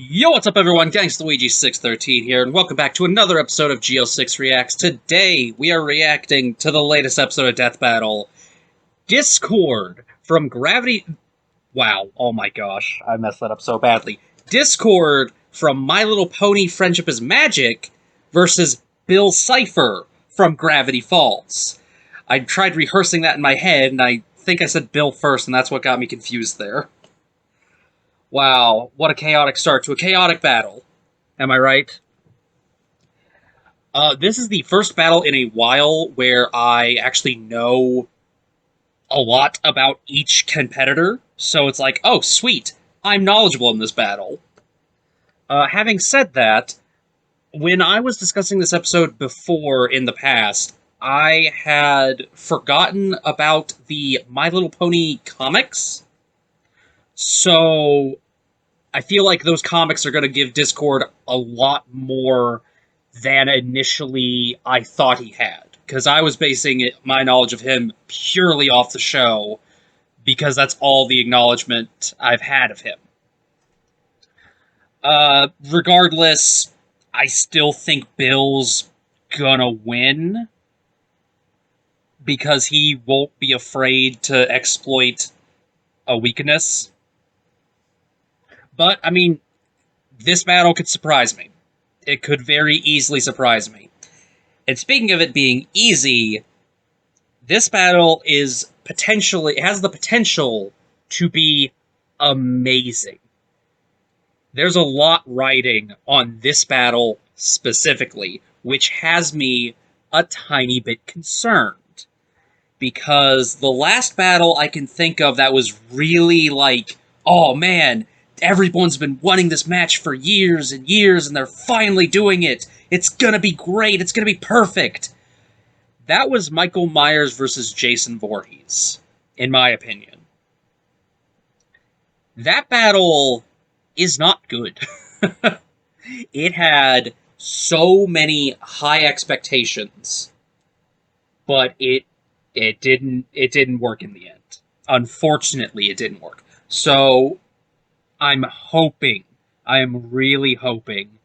Yo, what's up everyone? GangstaLuigi613 here, and welcome back to another episode of Geo6 Reacts. Today, we are reacting to the latest episode of Death Battle, Discord from Gravity... Wow, oh my gosh, I messed that up so badly. Discord from My Little Pony Friendship is Magic versus Bill Cipher from Gravity Falls. I tried rehearsing that in my head, and I think I said Bill first, and that's what got me confused there. Wow, what a chaotic start to a chaotic battle. Am I right? This is the first battle in a while where I actually know a lot about each competitor. So it's like, oh, sweet, I'm knowledgeable in this battle. Having said that, when I was discussing this episode before in the past, I had forgotten about the My Little Pony comics. So, I feel like those comics are going to give Discord a lot more than initially I thought he had. Because I was basing my knowledge of him purely off the show, because that's all the acknowledgement I've had of him. Regardless, I still think Bill's gonna win, because he won't be afraid to exploit a weakness. But, I mean, this battle could surprise me. It could very easily surprise me. And speaking of it being easy, this battle is it has the potential to be amazing. There's a lot riding on this battle specifically, which has me a tiny bit concerned. Because the last battle I can think of that was really like, oh man, everyone's been wanting this match for years and years, and they're finally doing it. It's gonna be great. It's gonna be perfect. That was Michael Myers versus Jason Voorhees, in my opinion. That battle is not good. It had so many high expectations, but it didn't work in the end. Unfortunately, it didn't work. So I am really hoping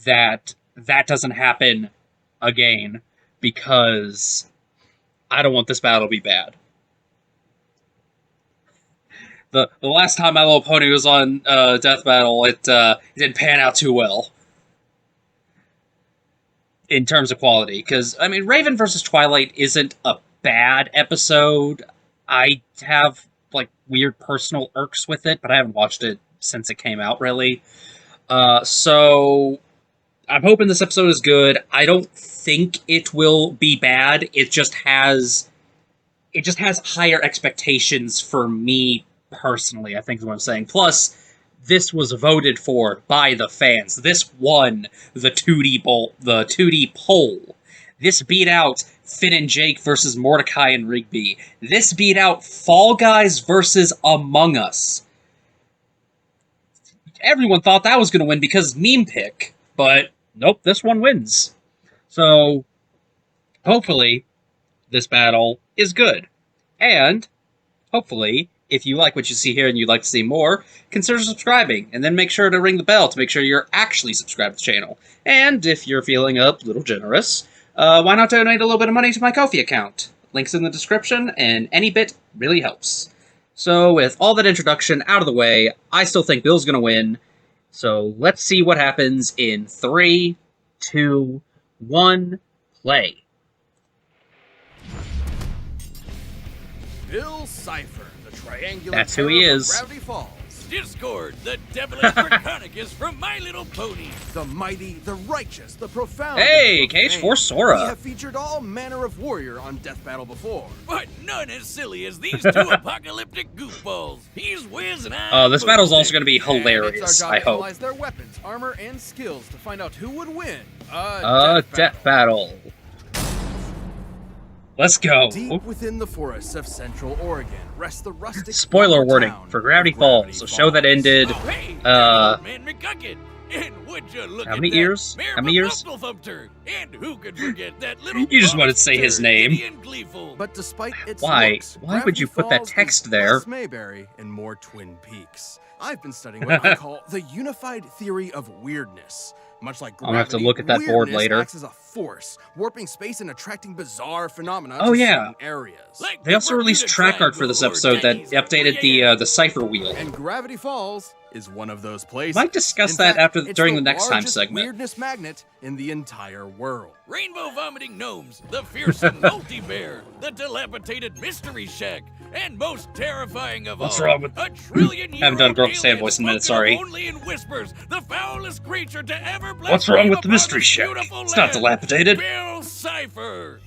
that that doesn't happen again, because I don't want this battle to be bad. The last time My Little Pony was on Death Battle, it didn't pan out too well in terms of quality. Because, I mean, Raven vs. Twilight isn't a bad episode. I have, like, weird personal irks with it, but I haven't watched it since it came out, really. So I'm hoping this episode is good. I don't think it will be bad. It just has higher expectations for me personally, I think is what I'm saying. Plus, this was voted for by the fans. This won the 2D poll. This beat out Finn and Jake versus Mordecai and Rigby. This beat out Fall Guys versus Among Us. Everyone thought that was going to win because meme pick, but nope, this one wins. So, hopefully, this battle is good. And, hopefully, if you like what you see here and you'd like to see more, consider subscribing, and then make sure to ring the bell to make sure you're actually subscribed to the channel. And if you're feeling a little generous, why not donate a little bit of money to my Ko-fi account? Link's in the description, and any bit really helps. So, with all that introduction out of the way, I still think Bill's gonna win. So, let's see what happens in 3, 2, 1, play. Bill Cipher, the triangular That's who he is. Gravity Falls. Discord, the devilish Draconicus from My Little Pony. The mighty, the righteous, the profound. Hey, Cage Force Sora. We have featured all manner of warrior on Death Battle before. But none as silly as these two apocalyptic goofballs. He's Wiz and I'm this battle's also going to be hilarious, It's our I job to hope. analyze their weapons, armor, and skills to find out who would win. Death Battle. Let's go. Deep within the forests of Central Oregon rests the rustic Spoiler warning town for Gravity of Falls, a show that ended, Oh, hey, old man McGucket. And would you look How at many that, ears? Mayor How many ears? Thumper. And who could forget that little You just wanted to say his name. Giddy and gleeful. But despite its Why? looks, Why would Gravity you put that Falls text is there? less Mayberry and more Twin Peaks. I've been studying what I call the unified theory of weirdness. Much like I'm gonna have to gravity, look at that board weirdness later. acts as a force, warping space and attracting bizarre phenomena Oh, to yeah. certain areas. Like They also the released Bermuda track art for this Triangle or episode that Denny's. updated the Cipher wheel. And Gravity Falls is one of those places. Might discuss In that fact, after it's during the next time largest segment. weirdness magnet in the entire world. Rainbow vomiting gnomes, the fearsome multi-bear, the dilapidated mystery shack, and most terrifying of What's all, wrong with- a trillion-year-old Haven't done Girl Sand alien Voice in a minute, spoken sorry. only in whispers, the foulest creature to ever bless What's wrong with the upon Mystery this Shack? beautiful It's not land. dilapidated. Bill Cipher.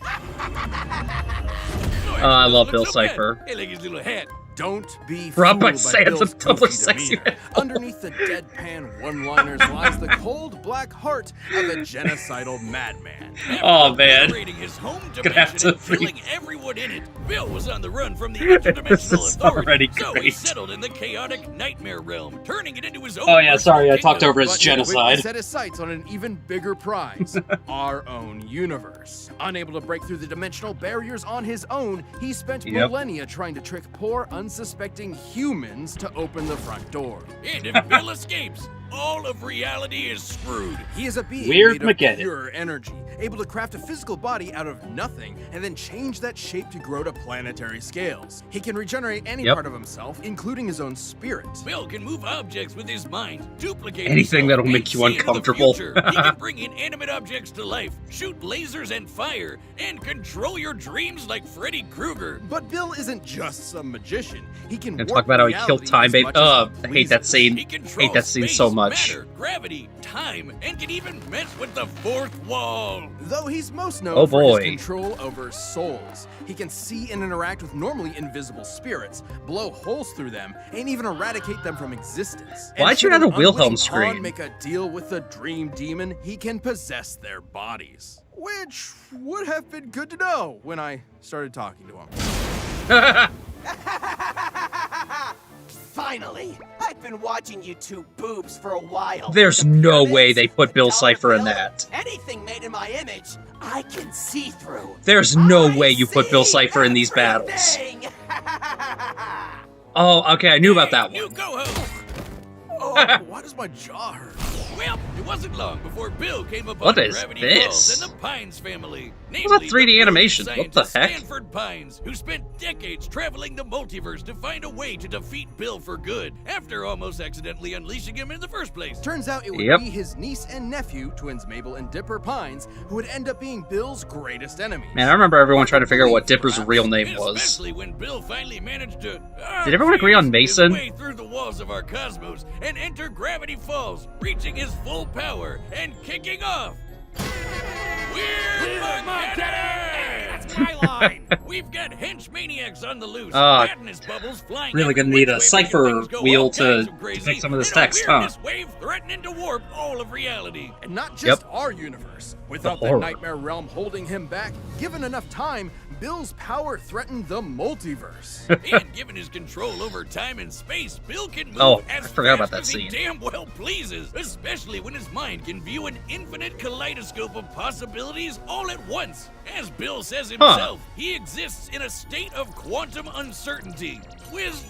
I love Looks Bill so bad. Cipher. Hey, look at his little hat. Don't be Robbed fooled by by Sands Bill's of double goofy sexy demeanor. Underneath the deadpan one-liners lies the cold black heart of a genocidal madman. Oh, man. Obliterating his home Gonna have dimension to and killing everyone in it. Bill was on the run from the interdimensional This is authority, already so he great. settled in the chaotic nightmare realm, turning it into his own. Oh, yeah, sorry, I personal talked over his kingdom. But he quickly genocide. set his sights on an even bigger prize, our own universe. Unable to break through the dimensional barriers on his own, he spent Yep. millennia trying to trick poor, unsuspecting humans to open the front door. And if Bill escapes, all of reality is screwed. He is a being Weird made of Mageddon. pure energy, able to craft a physical body out of nothing and then change that shape to grow to planetary scales. He can regenerate any Yep. part of himself, including his own spirit. Bill can move objects with his mind, duplicate Anything himself, that'll and make you see into the uncomfortable. future. He can bring inanimate objects to life, shoot lasers and fire, and control your dreams like Freddy Krueger. But Bill isn't just some magician. He can And warp talk about how he killed reality time as babe. much as he I hate that pleases. scene. He controls Hate that scene space, so much. matter, gravity, time, and can even mess with the fourth wall. Though he's most known Oh, for boy. his control over souls. He can see and interact with normally invisible spirits, blow holes through them, and even eradicate them from existence. And Why'd you should add a an Wilhelm unwitting scream? pawn make a deal with the dream demon, he can possess their bodies. Which would have been good to know when I started talking to him. Finally! I've been watching you two boobs for a while. There's The no pyramids, way they put the Bill Dollar Cipher in Bill, that. Anything made in my image, I can see through. There's no I way you put Bill see Cipher in these battles. everything. Oh, okay, I knew about that New one. co-host. Oh, why does my jaw hurt? Well, it wasn't long before Bill came upon What is Gravity this? Falls and the Pines family. What's that Namely, 3D the animation? brilliant What the scientist heck? Stanford Pines, who spent decades traveling the multiverse to find a way to defeat Bill for good, after almost accidentally unleashing him in the first place. Turns out it would Yep. be his niece and nephew, twins Mabel and Dipper Pines, who would end up being Bill's greatest enemies. Man, I remember everyone trying to figure out what Dipper's real name was. Especially when Bill finally managed to Did everyone agree on fuse his Mason? way through the walls of our cosmos and enter Gravity Falls, reaching his full power and kicking off. Weird Mageddon! That's my line. We've got hench maniacs on the loose. Madness bubbles flying. really gonna every need a which way, Cipher making things go wheel all to kinds of crazy, depict some of this and a text, huh? weirdness wave threatening to warp all of reality. And not just Yep. our universe. Without the horror. nightmare realm holding him back, given enough time, Bill's power threatened the multiverse. And given his control over time and space, Bill can move Oh, I as forgot about fast that as he scene. damn well pleases, especially when his mind can view an infinite kaleidoscope of possibilities all at once. As Bill says himself, he exists in a state of quantum uncertainty. With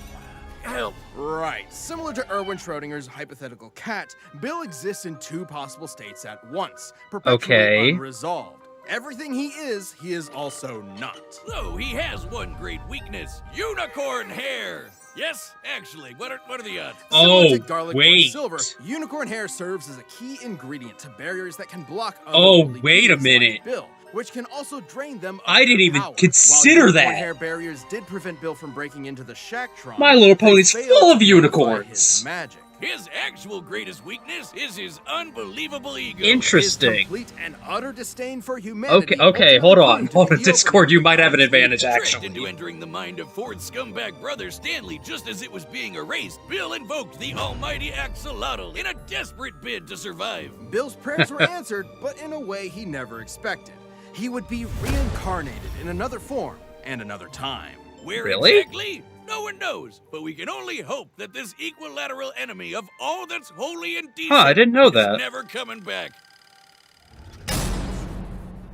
help. Right. Similar to Erwin Schrodinger's hypothetical cat, Bill exists in two possible states at once, perpetually Okay. unresolved. Everything he is also not. Though he has one great weakness, unicorn hair. Yes, actually, what are the odds? Similar to Oh, garlic or wait. silver, unicorn hair serves as a key ingredient to barriers that can block Oh, otherworldly wait a beings minute. like Bill, which can also drain them of I didn't their even power. consider While that. unicorn hair barriers did prevent Bill from breaking into the Shacktron. My Little they Pony's failed full of to nullify unicorns. his magic. His actual greatest weakness is his unbelievable ego. His Interesting. complete and utter disdain for humanity. Okay, hold on. ultimately Hold on, proved to be Discord, you might have an opening advantage, Tricked into actually. entering the mind of Ford's scumbag brother Stanley just as it was being erased, Bill invoked the almighty axolotl in a desperate bid to survive. Bill's prayers were answered, but in a way he never expected. He would be reincarnated in another form and another time. Where Really? exactly? No one knows, but we can only hope that this equilateral enemy of all that's holy and decent I didn't know is that. never coming back.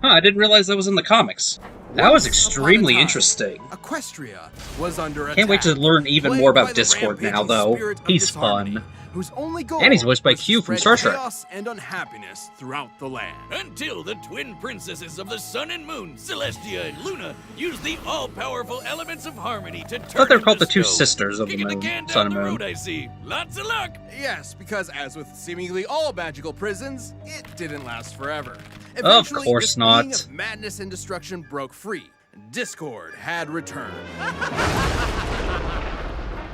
I didn't realize that was in the comics. That was extremely interesting. Equestria was under attack. Can't wait to learn even plagued more by about the Discord now, rampaging though. spirit of He's disharmony, fun. Whose only goal And he's voiced by was to Q from spread Star Trek. chaos and unhappiness throughout the land. Until the twin princesses of the sun and moon, Celestia and Luna, use the all-powerful elements of harmony to turn I thought they were called into the two stone. sisters of the Kicking moon, can sun and down the moon. road, I see. Lots of luck. Yes, because as with seemingly all magical prisons, it didn't last forever. Of Eventually, course this not. being of madness and destruction broke free. Discord had returned.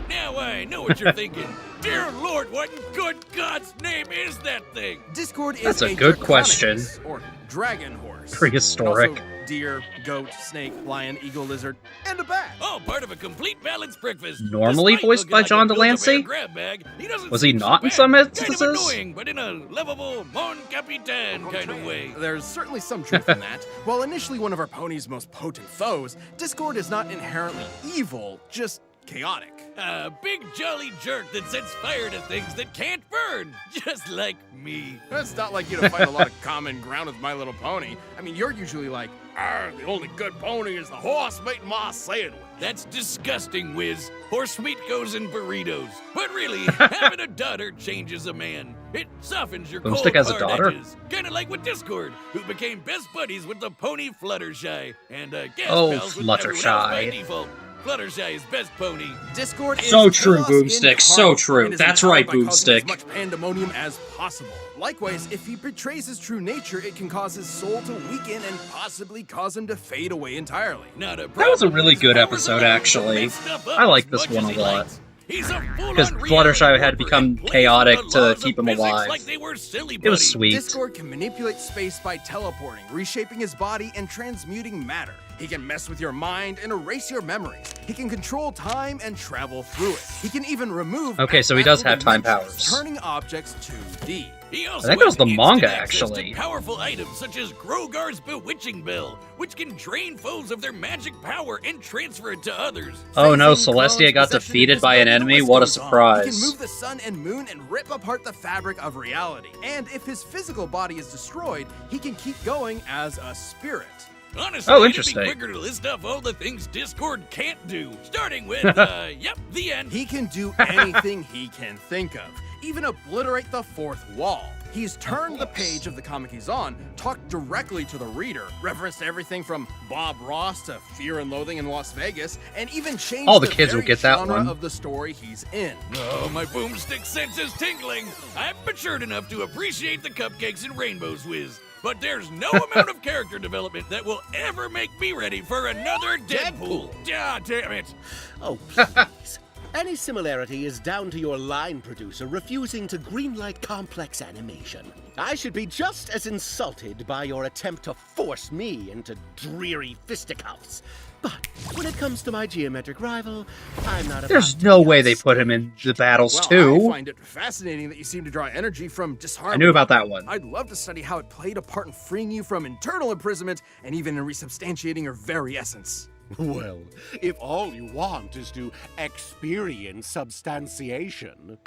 Now I know what you're thinking. Dear Lord, what in good God's name is that thing? Discord is That's a good question. draconicus, or dragon horse. Prehistoric. And also deer, goat, snake, lion, eagle, lizard, and a bat. All part of a complete balanced breakfast. Normally Despite voiced looking by like a John Build-A-Bear Delancey? grab bag, he doesn't Was he seem so not in bad. some Kind of instances? annoying, but in a lovable Mon Capitan kind of way. There's certainly some truth in that. While initially one of our pony's most potent foes, Discord is not inherently evil, just chaotic. A big jolly jerk that sets fire to things that can't burn, just like me. It's not like you to find a lot of common ground with My Little Pony. I mean, you're usually like, the only good pony is the horse meat ma sandwich. That's disgusting, Wiz. Horse meat goes in burritos. But really, having a daughter changes a man. It softens your cold, Boomstick has a hard daughter? edges. Kind of like with Discord, who became best buddies with the pony Fluttershy. And gas Oh, pals with everyone else by Fluttershy. default. Fluttershy is best pony. Discord is So true, chaos Boomstick, so incarnate, true. and is That's empowered right, by causing as Boomstick. much pandemonium as possible. Likewise, if he betrays his true nature, it can cause his soul to weaken and possibly cause him to fade away entirely. Not a That was a problem. really His good powers episode, allow him to actually. mess stuff up I like as this much one as a he lot. likes. He's a full-on 'Cause reality Fluttershy had warper become and plays chaotic with the to laws of keep him physics alive. Like they were silly It was buddies. sweet. Discord can manipulate space by teleporting, reshaping his body, and transmuting matter. He can mess with your mind and erase your memories. He can control time and travel through it. He can even remove Okay, so he does mathematical have time dimensions, powers. turning objects 2D. He also think that was has the instant manga, access to actually. Powerful items such as Grogar's Bewitching Bell, which can drain foes of their magic power and transfer it to others. Oh no, Facing Celestia clones, got possession, defeated by an invisibility, enemy? the What a list goes on. He can surprise. move the sun and moon and rip apart the fabric of reality. And if his physical body is destroyed, he can keep going as a spirit. Honestly, Oh, interesting. it'd be quicker to list off all the things Discord can't do. Starting with, yep, the end. He can do anything he can think of, even obliterate the fourth wall. He's turned the page of the comic he's on, talked directly to the reader, referenced everything from Bob Ross to Fear and Loathing in Las Vegas, and even changed All the kids will very get that genre one. of the story he's in. Oh, my boomstick sense is tingling. I'm matured enough to appreciate the cupcakes and rainbows, Wiz. But there's no amount of character development that will ever make me ready for another Deadpool. Ah, damn it. Oh, please. Any similarity is down to your line producer refusing to greenlight complex animation. I should be just as insulted by your attempt to force me into dreary fisticuffs. But when it comes to my geometric rival, I'm not There's about to no be way they put him in the battles Well, I too. find it fascinating that you seem to draw energy from disharmony. I knew about that one. I'd love to study how it played a part in freeing you from internal imprisonment and even in resubstantiating your very essence. Well, if all you want is to experience substantiation.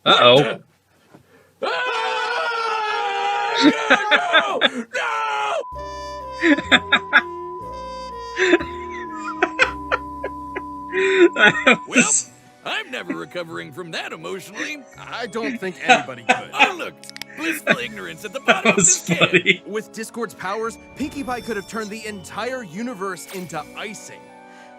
Uh-oh. Ah, no! Well, I'm never recovering from that emotionally. I don't think anybody could. Oh, look, blissful ignorance at the bottom That of was this can. funny. With Discord's powers, Pinkie Pie could have turned the entire universe into icing.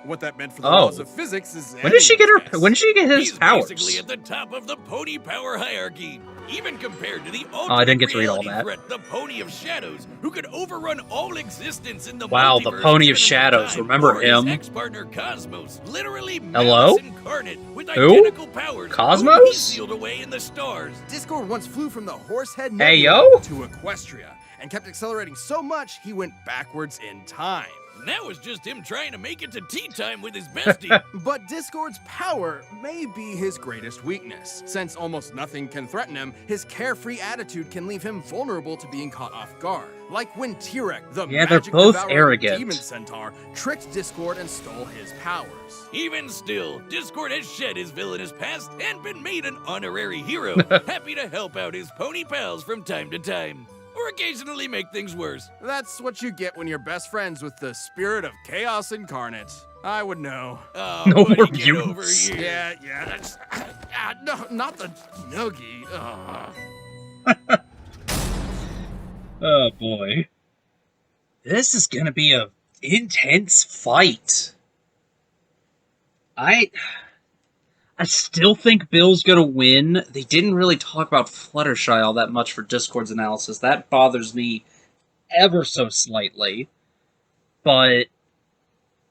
What that meant for the Oh. laws of physics is When did she get anyone's her? guess. When did she get his He's powers? basically at the top of the pony power hierarchy, even compared to the I didn't get to read all ultimate that. reality threat, the Pony of Shadows, who could overrun all existence in the Wow, the multiverse Pony of at any Shadows, time, remember or his him? ex-partner Cosmos, literally Hello? Malice incarnate with Who? identical powers. Cosmos? who he sealed away in the stars. Discord once flew from the Horsehead Hey, Nebula yo. to Equestria and kept accelerating so much he went backwards in time. Now it's just him trying to make it to tea time with his bestie. But Discord's power may be his greatest weakness. Since almost nothing can threaten him, his carefree attitude can leave him vulnerable to being caught off guard. Like when T-Rex, the Yeah, they're magic both devouring arrogant. demon centaur, tricked Discord and stole his powers. Even still, Discord has shed his villainous past and been made an honorary hero, happy to help out his pony pals from time to time. Or occasionally make things worse. That's what you get when you're best friends with the spirit of chaos incarnate. I would know. Oh, No buddy, more get mutants. over here. Yeah, that's... no, not the noogie. Oh boy. This is gonna be a intense fight. I still think Bill's gonna win. They didn't really talk about Fluttershy all that much for Discord's analysis. That bothers me ever so slightly. But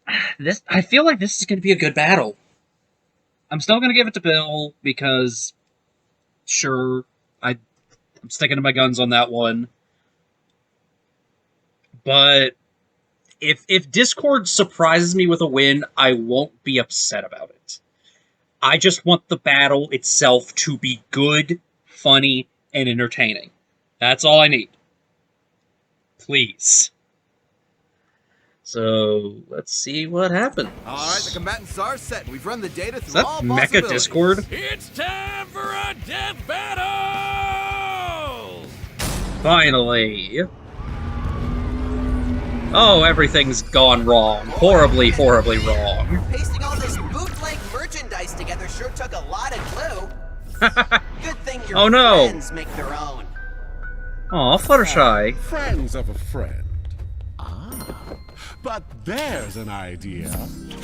I feel like this is gonna be a good battle. I'm still gonna give it to Bill because sure, I'm sticking to my guns on that one. But if Discord surprises me with a win, I won't be upset about it. I just want the battle itself to be good, funny, and entertaining. That's all I need. Please. So, let's see what happens. Alright, the combatants are set. We've run the data through Is that all Mecha possibilities. Discord? It's time for a death battle! Finally. Oh, everything's gone wrong. Horribly, horribly wrong. Pasting all this bootleg merchandise together sure took a lot of glue. Good thing your Oh, no. friends make their own. Aw, Fluttershy. Friends of a friend. But there's an idea.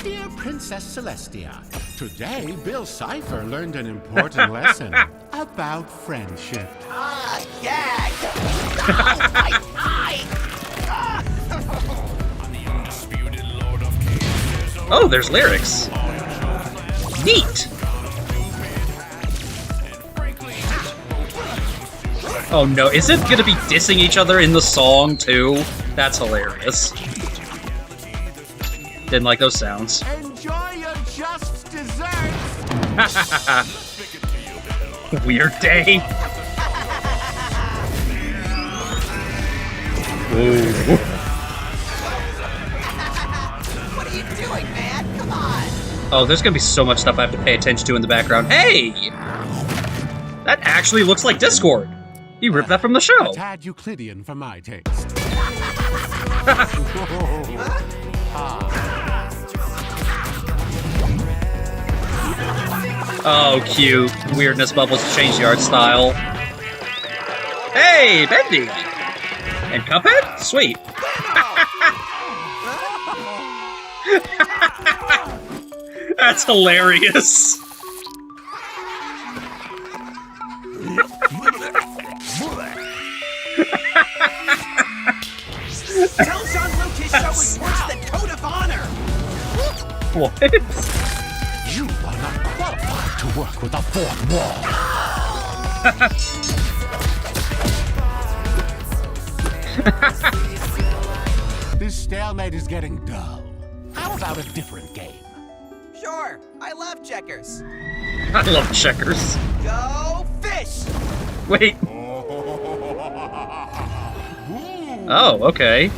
Dear Princess Celestia, today Bill Cipher learned an important lesson about friendship. Ah, gag! Oh, my eye! Oh, there's lyrics. Neat. Oh no, is it gonna be dissing each other in the song too? That's hilarious. Didn't like those sounds. Enjoy your just desserts! Weird day. Ooh. What are you doing, man? Come on! Oh, there's gonna be so much stuff I have to pay attention to in the background. Hey! That actually looks like Discord. You ripped that from the show. A tad Euclidean for my taste. Oh, cute. Weirdness bubbles change the art style. Hey, Bendy! And Cuphead? Sweet. That's hilarious. Tell Jean-Luc his show is worse than Code of Honor! What? You are not qualified to work with a fourth wall. This stalemate is getting dull. How about a different game? Sure, I love checkers. I love checkers. Go fish! Wait. Oh, okay.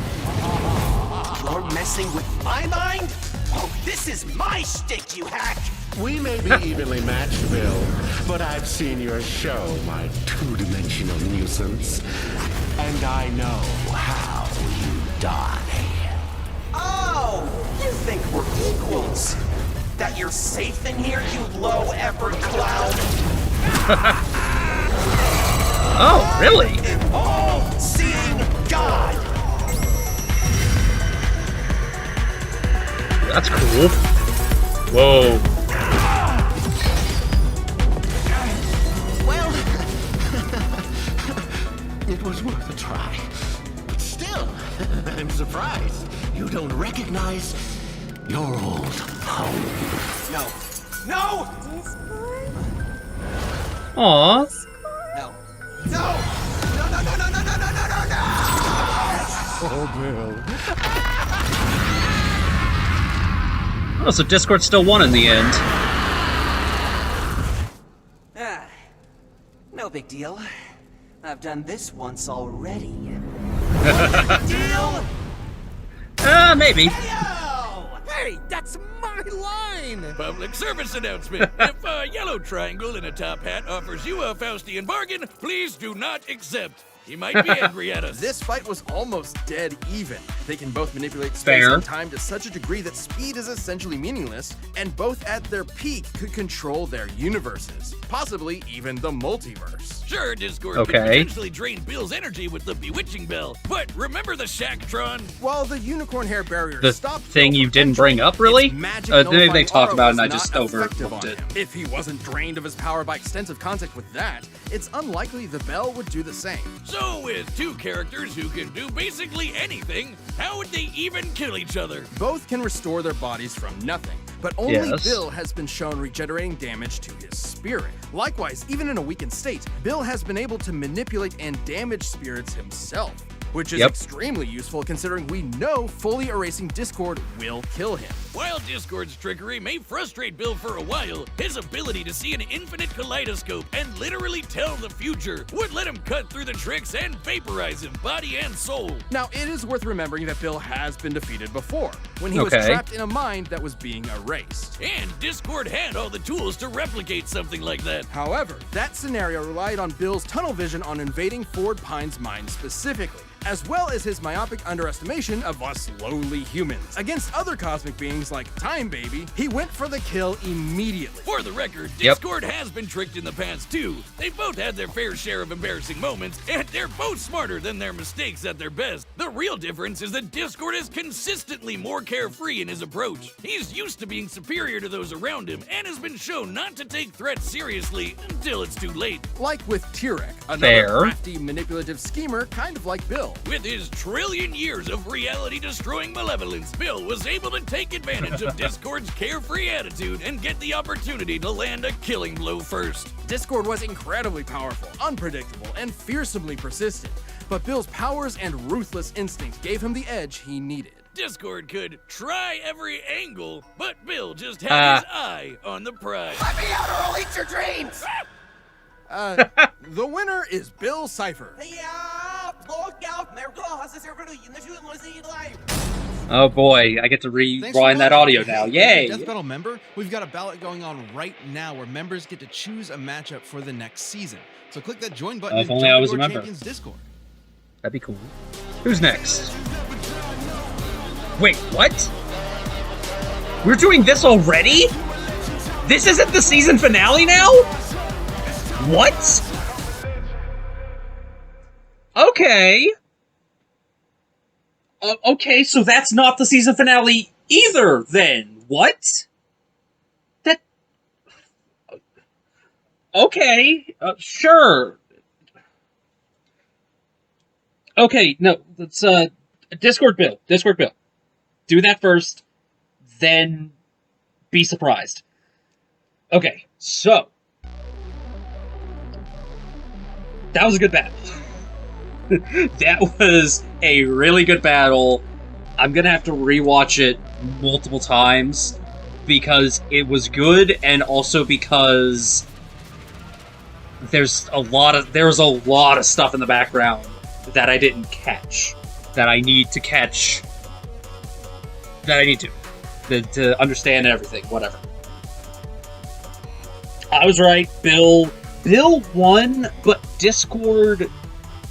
You're messing with my mind? Oh, this is my shtick, you hack! We may be evenly matched, Bill, but I've seen your show, my two-dimensional nuisance. And I know how you die. Oh, you think we're equals? That you're safe in here, you low-effort clown? Oh, really? An all-seeing God! That's cool. Whoa. Well, it was worth a try. But still, I'm surprised you don't recognize your old home. No. No! Aw. No. No! No, no, no, no, no, no, no, no, no, no! Oh, Bill. Oh, so Discord still won in the end. Ah, no big deal. I've done this once already. Deal? Maybe. Hey, that's my line! Public service announcement. If a yellow triangle in a top hat offers you a Faustian bargain, please do not accept. He might be angry at us. This fight was almost dead even. They can both manipulate space Fair. and time to such a degree that speed is essentially meaningless, and both at their peak could control their universes, possibly even the multiverse. Sure, Discord could Okay. potentially drain Bill's energy with the bewitching bell, but remember the Shacktron? While the unicorn hair barrier The stopped thing Bill you from didn't entering, bring up, really? its magic They nullifying talked aura about it and was I just not effective overlooked on it. him. If he wasn't drained of his power by extensive contact with that, it's unlikely the bell would do the same. So with two characters who can do basically anything, how would they even kill each other? Both can restore their bodies from nothing, but only Yes. Bill has been shown regenerating damage to his spirit. Likewise, even in a weakened state, Bill has been able to manipulate and damage spirits himself, which is Yep. extremely useful considering we know fully erasing Discord will kill him. While Discord's trickery may frustrate Bill for a while, his ability to see an infinite kaleidoscope and literally tell the future would let him cut through the tricks and vaporize him, body and soul. Now, it is worth remembering that Bill has been defeated before, when he was Okay. trapped in a mind that was being erased. And Discord had all the tools to replicate something like that. However, that scenario relied on Bill's tunnel vision on invading Ford Pine's mind specifically, as well as his myopic underestimation of us lowly humans. Against other cosmic beings like Time Baby, he went for the kill immediately. For the record, Yep. Discord has been tricked in the past too. They both had their fair share of embarrassing moments, and they're both smarter than their mistakes at their best. The real difference is that Discord is consistently more carefree in his approach. He's used to being superior to those around him, and has been shown not to take threats seriously until it's too late. Like with Tyrek, another Fair. crafty, manipulative schemer, kind of like Bill. With his trillion years of reality-destroying malevolence, Bill was able to take advantage of Discord's carefree attitude and get the opportunity to land a killing blow first. Discord was incredibly powerful, unpredictable, and fearsomely persistent, but Bill's powers and ruthless instinct gave him the edge he needed. Discord could try every angle, but Bill just had his eye on the prize. Let me out or I'll eat your dreams! The winner is Bill Cipher. Oh boy, I get to Thanks for rewind that watching. audio now. Hey, Yay! Death Battle member, we've got a ballot going on right now where members get to choose a matchup for the next season. So click that join button If and only jump I was into a our member. Champions Discord. That'd be cool. Who's next? Wait, what? We're doing this already? This isn't the season finale now? What? Okay. Okay, so that's not the season finale either, then. What? That... Okay, sure. Okay, no, let's, Discord Bill. Do that first, then be surprised. Okay, so. That was a good battle. That was a really good battle. I'm gonna have to rewatch it multiple times because it was good, and also because there was a lot of stuff in the background that I didn't catch, that I need to catch, that I need to understand everything, whatever. I was right, Bill won, but Discord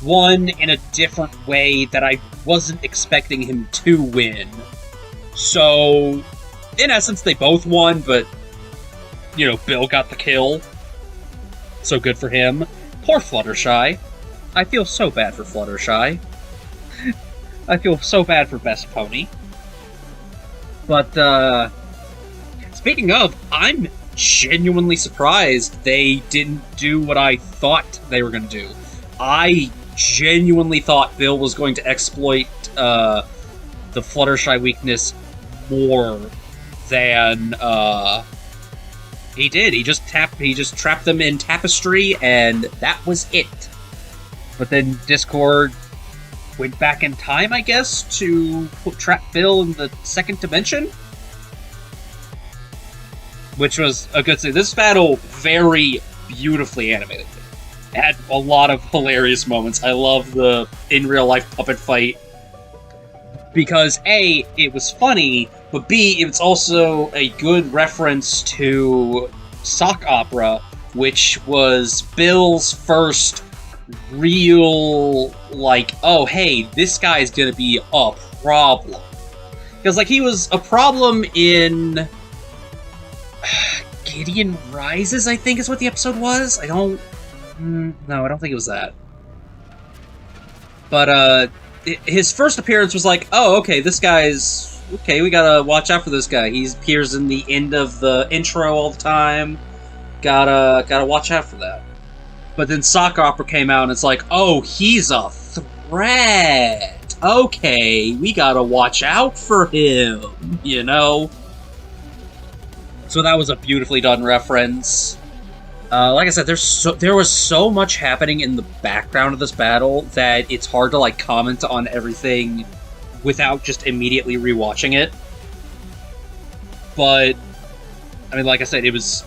won in a different way that I wasn't expecting him to win. So, in essence, they both won, but, you know, Bill got the kill. So good for him. Poor Fluttershy. I feel so bad for Fluttershy. I feel so bad for Best Pony. But, speaking of, I'm genuinely surprised they didn't do what I thought they were going to do. I genuinely thought Bill was going to exploit the Fluttershy weakness more than he did. He just trapped them in Tapestry, and that was it. But then Discord went back in time, I guess, to trap Bill in the second dimension? which was a good thing. This battle, very beautifully animated. It had a lot of hilarious moments. I love the in real life puppet fight because A, it was funny, but B, it's also a good reference to sock opera, which was Bill's first real, like, oh, hey, this guy's gonna be a problem. Because, like, he was a problem in Gideon Rises, I think is what the episode was? I don't think it was that. But, his first appearance was like, oh, okay, this guy's... Okay, we gotta watch out for this guy. He appears in the end of the intro all the time. Gotta watch out for that. But then Sock Opera came out and it's like, oh, he's a threat. Okay, we gotta watch out for him, you know? So that was a beautifully done reference. Like I said, there was so much happening in the background of this battle that it's hard to, like, comment on everything without just immediately rewatching it. But, I mean, like I said, it was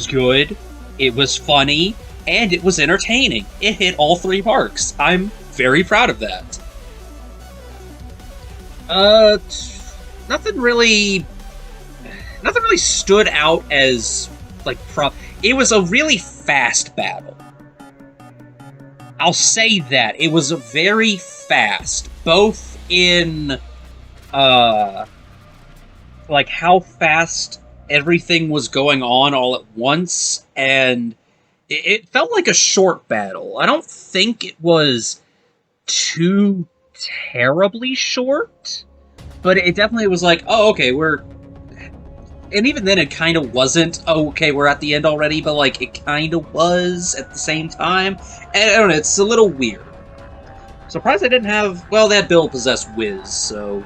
good, it was funny, and it was entertaining. It hit all three marks. I'm very proud of that. Nothing really stood out as, like, it was a really fast battle. I'll say that. It was very fast, both in, like, how fast everything was going on all at once, and it felt like a short battle. I don't think it was too terribly short, but it definitely was like, oh, okay, and even then it kind of wasn't, oh, okay, we're at the end already, but, like, it kind of was at the same time. And I don't know, it's a little weird. Surprised I didn't have, well, they had Bill possess Wiz, so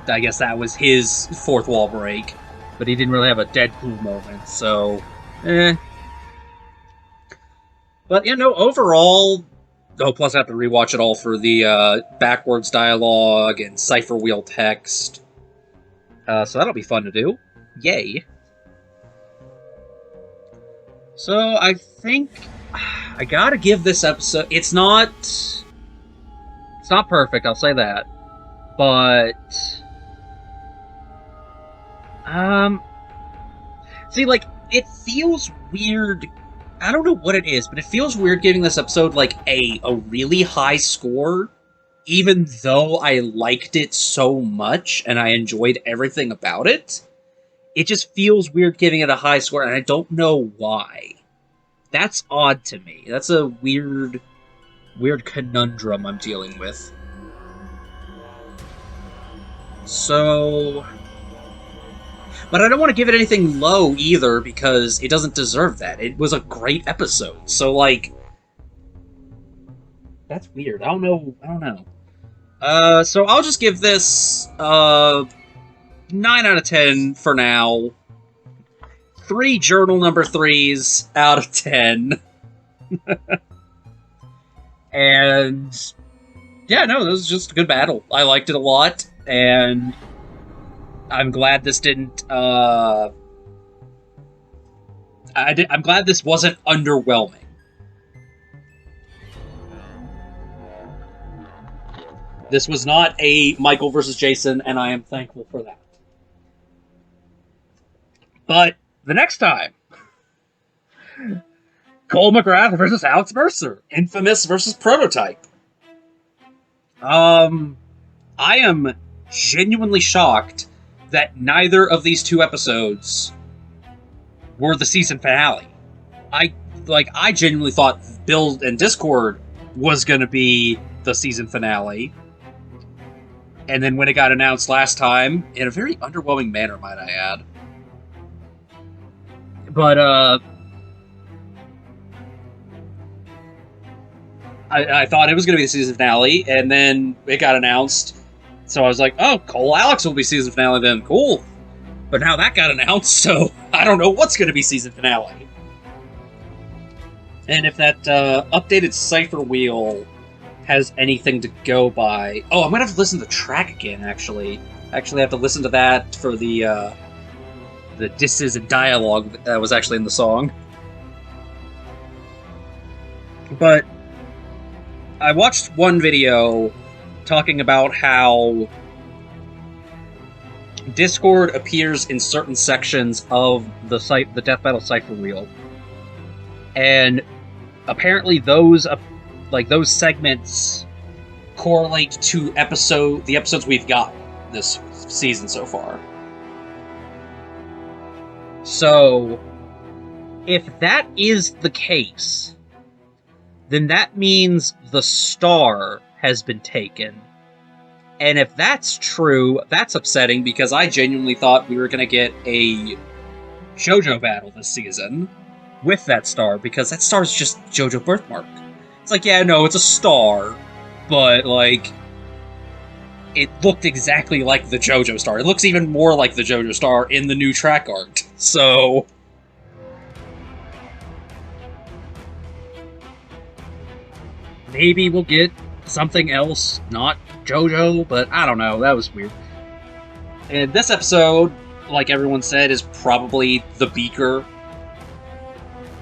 I guess that was his fourth wall break. But he didn't really have a Deadpool moment, so, But, you know, overall, oh, plus I have to rewatch it all for the backwards dialogue and Cipher wheel text. So that'll be fun to do. Yay. So I think I gotta give this episode... It's not perfect, I'll say that. But... See, like, it feels weird. I don't know what it is, but it feels weird giving this episode, like, a really high score, even though I liked it so much and I enjoyed everything about it. It just feels weird giving it a high score, and I don't know why. That's odd to me. That's a weird conundrum I'm dealing with. So... But I don't want to give it anything low, either, because it doesn't deserve that. It was a great episode, so, like... That's weird. I don't know. So I'll just give this, 9 out of 10 for now. 3 journal number 3s out of 10. And... yeah, no, this was just a good battle. I liked it a lot, and... I'm glad this didn't, I'm glad this wasn't underwhelming. This was not a Michael versus Jason, and I am thankful for that. But the next time, Cole McGrath versus Alex Mercer, Infamous versus Prototype. I am genuinely shocked that neither of these two episodes were the season finale. I genuinely thought Build and Discord was going to be the season finale. And then when it got announced last time, in a very underwhelming manner, might I add. But, I thought it was going to be the season finale, and then it got announced. So I was like, oh, Cole Alex will be season finale then. Cool. But now that got announced, so I don't know what's going to be season finale. And if that updated Cipher wheel has anything to go by... Oh, I'm going to have to listen to the track again, actually. Actually, I have to listen to that for the the disses and dialogue that was actually in the song. But I watched one video talking about how Discord appears in certain sections of the Death Battle Cipher Wheel, and apparently those segments correlate to the episodes we've got this season so far. So, if that is the case, then that means the star has been taken. And if that's true, that's upsetting, because I genuinely thought we were going to get a JoJo battle this season with that star, because that star's just JoJo birthmark. It's like, yeah, no, it's a star, but, like, it looked exactly like the JoJo star. It looks even more like the JoJo star in the new track art. So maybe we'll get something else, not JoJo, but I don't know, that was weird. And this episode, like everyone said, is probably the Beaker,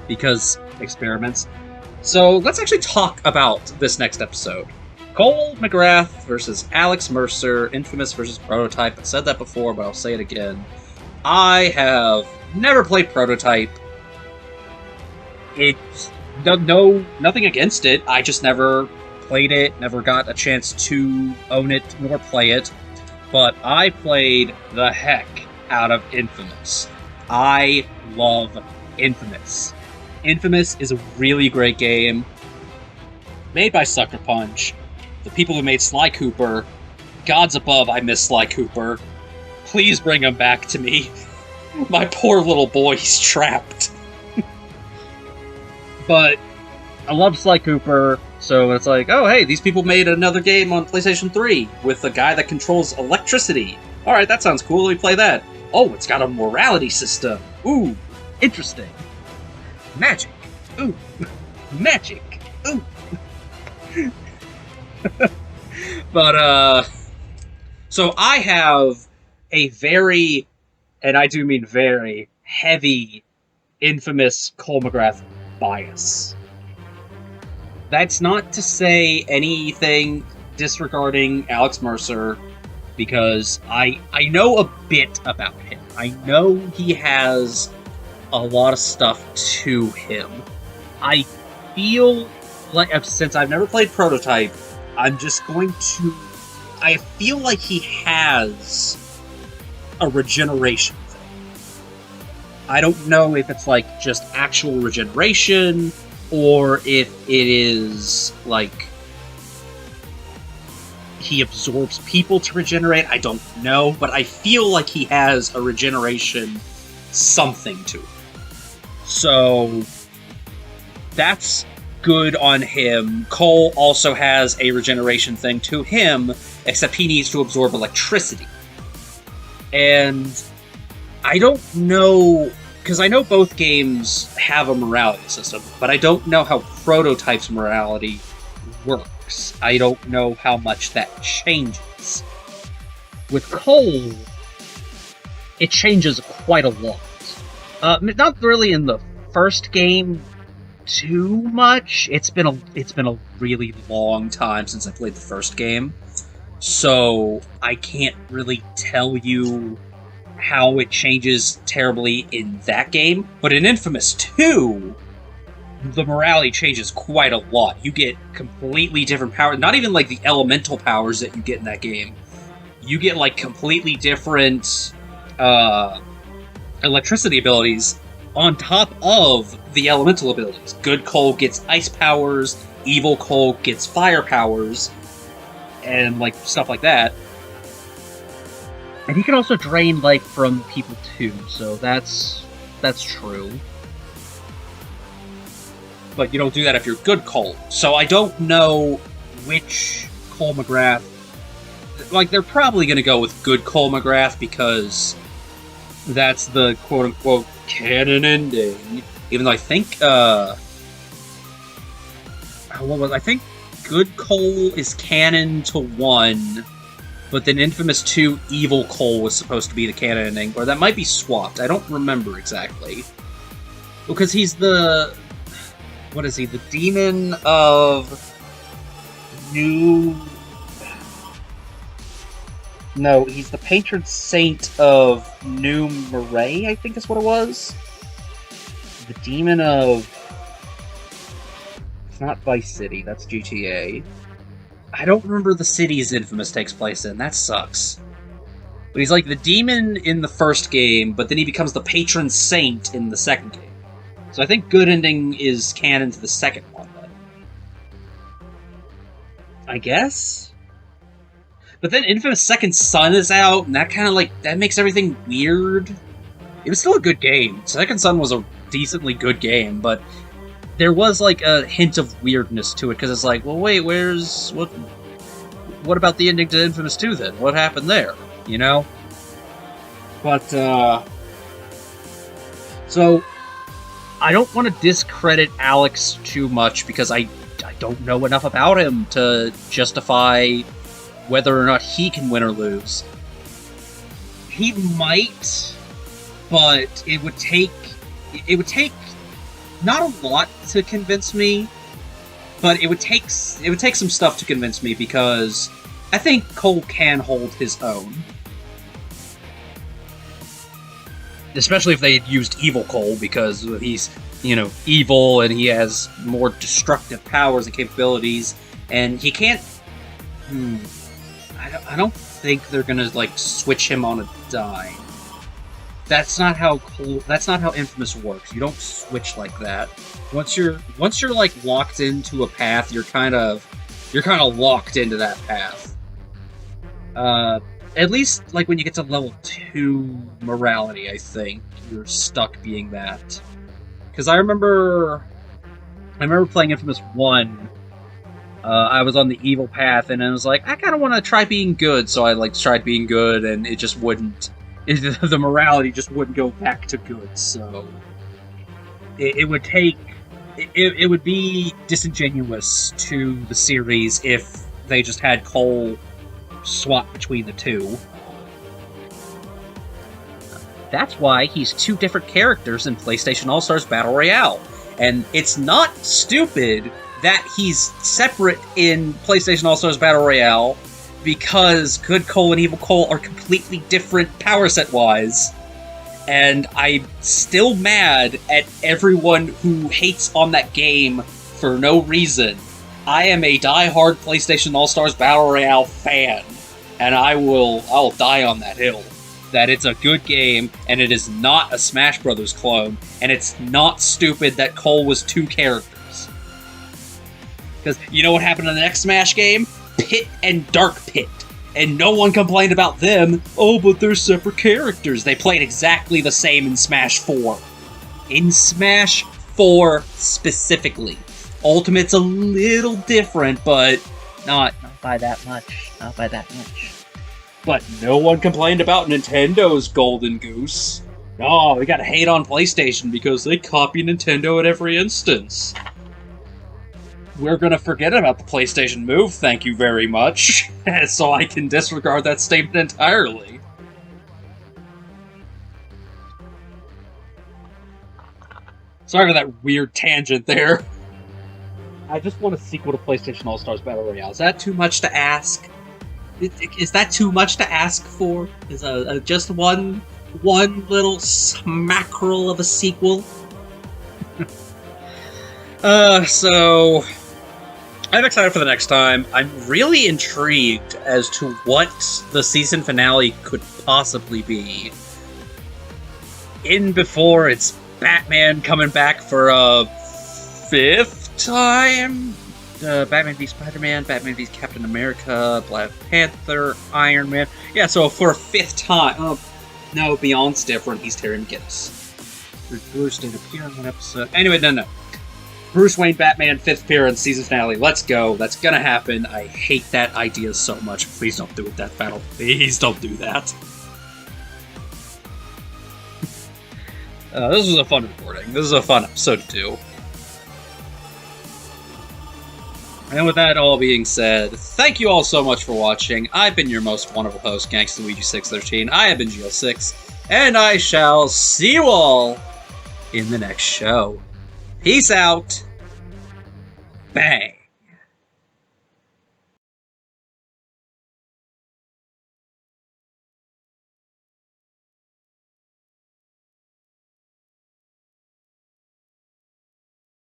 because experiments. So let's actually talk about this next episode. Cole McGrath versus Alex Mercer, Infamous versus Prototype. I said that before, but I'll say it again. I have never played Prototype. It's nothing against it. I just never played it, never got a chance to own it nor play it. But I played the heck out of Infamous. I love Infamous. Infamous is a really great game, made by Sucker Punch. The people who made Sly Cooper, gods above, I miss Sly Cooper. Please bring him back to me. My poor little boy, he's trapped. But I love Sly Cooper, so it's like, oh hey, these people made another game on PlayStation 3 with a guy that controls electricity. Alright, that sounds cool, let me play that. Oh, it's got a morality system. Ooh, interesting. Magic. Ooh. Magic. Ooh. But, so I have a very, and I do mean very, heavy Infamous Cole McGrath bias. That's not to say anything disregarding Alex Mercer, because I know a bit about him. I know he has a lot of stuff to him. I feel like, since I've never played Prototype, I'm just going to... I feel like he has a regeneration thing. I don't know if it's like just actual regeneration, or if it is like he absorbs people to regenerate. I don't know, but I feel like he has a regeneration something to it. So that's good on him. Cole also has a regeneration thing to him, except he needs to absorb electricity. And I don't know, because I know both games have a morality system, but I don't know how Prototype's morality works. I don't know how much that changes. With Cole, it changes quite a lot. Not really in the first game too much. It's been a really long time since I played the first game, so I can't really tell you how it changes terribly in that game. But in Infamous 2, the morality changes quite a lot. You get completely different powers, not even like the elemental powers that you get in that game. You get like completely different electricity abilities on top of the elemental abilities. Good Cole gets ice powers, evil Cole gets fire powers, and like stuff like that. And he can also drain life from people too, so that's true. But you don't do that if you're good Cole. So I don't know which Cole McGrath... Like, they're probably going to go with good Cole McGrath, because that's the quote-unquote canon ending. Even though I think, I think good Cole is canon to 1, but then Infamous 2 Evil Cole was supposed to be the canon ending, or that might be swapped. I don't remember exactly. Because he's the... What is he? The demon of... No, he's the patron saint of New Marais, I think is what it was. The demon of... It's not Vice City, that's GTA. I don't remember the cities Infamous takes place in, that sucks. But he's like the demon in the first game, but then he becomes the patron saint in the second game. So I think Good Ending is canon to the second one, then. I guess? But then Infamous Second Son is out, and that kind of like, that makes everything weird. It was still a good game. Second Son was a decently good game, but there was like a hint of weirdness to it, because it's like, well wait, what about the ending to Infamous 2 then? What happened there? You know? But, so, I don't want to discredit Alex too much, because I don't know enough about him to justify whether or not he can win or lose. He might, but it would take not a lot to convince me, but it would take some stuff to convince me, because I think Cole can hold his own. Especially if they had used Evil Cole, because he's, evil and he has more destructive powers and capabilities, and he can't... I don't think they're gonna, like, switch him on a dime. That's not how Infamous works. You don't switch like that. Once you're like locked into a path, you're kind of locked into that path. At least like when you get to level 2 morality, I think you're stuck being that. Because I remember playing Infamous 1. I was on the evil path, and I was like, I kind of want to try being good, so I like tried being good, and it just wouldn't. The morality just wouldn't go back to good, so it would take... It would be disingenuous to the series if they just had Cole swap between the two. That's why he's 2 different characters in PlayStation All-Stars Battle Royale. And it's not stupid that he's separate in PlayStation All-Stars Battle Royale, because Good Cole and Evil Cole are completely different power set-wise. And I'm still mad at everyone who hates on that game for no reason. I am a die-hard PlayStation All-Stars Battle Royale fan, and I'll die on that hill. That it's a good game, and it is not a Smash Brothers clone, and it's not stupid that Cole was 2 characters. Because you know what happened in the next Smash game? Pit and Dark Pit. And no one complained about them. Oh, but they're separate characters. They played exactly the same in Smash 4. In Smash 4 specifically. Ultimate's a little different, but not by that much. Not by that much. But no one complained about Nintendo's Golden Goose. No, we gotta hate on PlayStation because they copy Nintendo at every instance. We're gonna forget about the PlayStation Move, thank you very much, so I can disregard that statement entirely. Sorry for that weird tangent there. I just want a sequel to PlayStation All-Stars Battle Royale. Is that too much to ask? Is that too much to ask for? Is just one little smackerel of a sequel? So... I'm excited for the next time. I'm really intrigued as to what the season finale could possibly be. In before it's Batman coming back for a 5th time? Batman v Spider-Man, Batman v Captain America, Black Panther, Iron Man. Yeah, so for a 5th time. No, Beyond's different. He's Terry McGinnis. Bruce didn't appear in one episode. Anyway, no. Bruce Wayne Batman 5th appearance, season finale. Let's go. That's gonna happen. I hate that idea so much. Please don't do it, Death Battle. Please don't do that. This was a fun recording. This is a fun episode to do. And with that all being said, thank you all so much for watching. I've been your most wonderful host, GangstaLuigi613. I have been GL6, and I shall see you all in the next show. Peace out. Bang.